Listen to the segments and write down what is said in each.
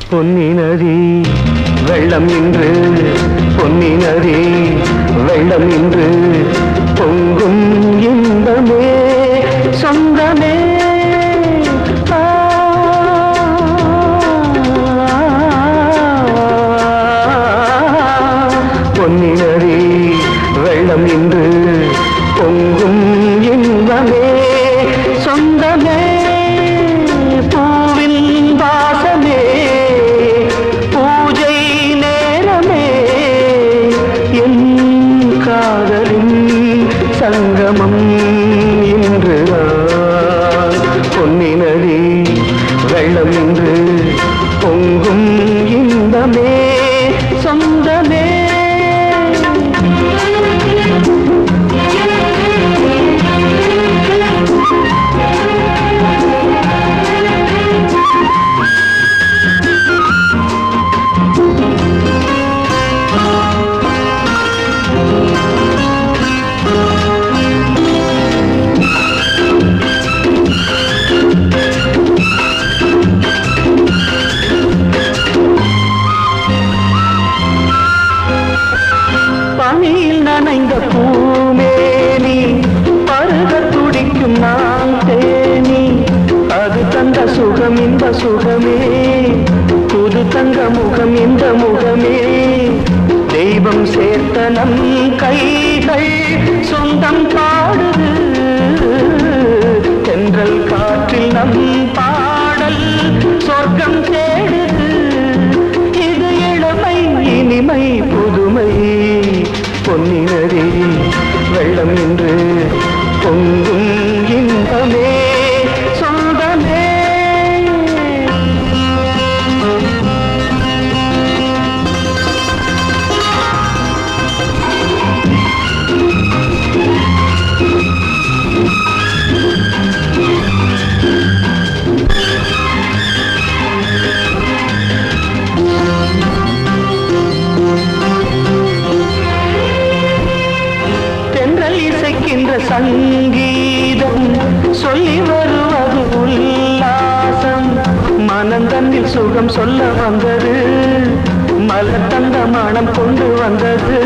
பொன்னி நதி வெள்ளம் இன்று பொன்னி நதி வெள்ளம் இன்று பொங்கும் இன்பமே சொந்தமே பொன்னி நதி வெள்ளம் இன்று பொங்கும் இன்பமே சொந்தமே சங்கமம் இன்று பொன்னி நதி வெள்ளம் இன்று பொங்கும் இன்பமே சொந்தமே பனியில் நனைந்த பூமேனி பருக துடிக்கும் நான் தேனி அது தந்த சுகம் இந்த சுகமே புது தங்க முகம் இந்த முகமே தெய்வம் சேர்த்த நம் கைகள் சொந்தம் பாடுது தென்றல் காற்றில் நம் பாடல் சொர்க்கம் தேடுது இது இளமை இனிமை புதுமை பொன்னி நதி வெள்ளம் என்று பொங்கும் இன்பமே சொந்தமே இசைக்கின்ற சங்கீதம் சொல்லி வருவது உல்லாசம் மனம் தன்னில் சுகம் சொல்ல வந்தது மலர் தந்த மனம் கொண்டு வந்தது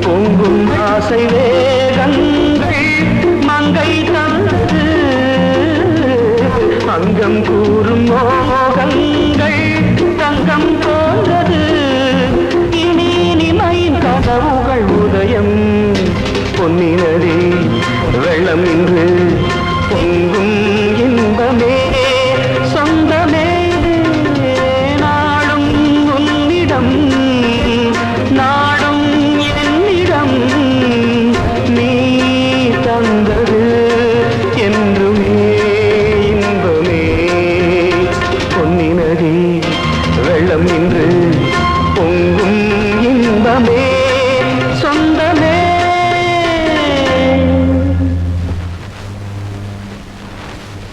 பொங்கும் ஆசை வேகங்கள் மங்கை தந்தது அங்கம் கூற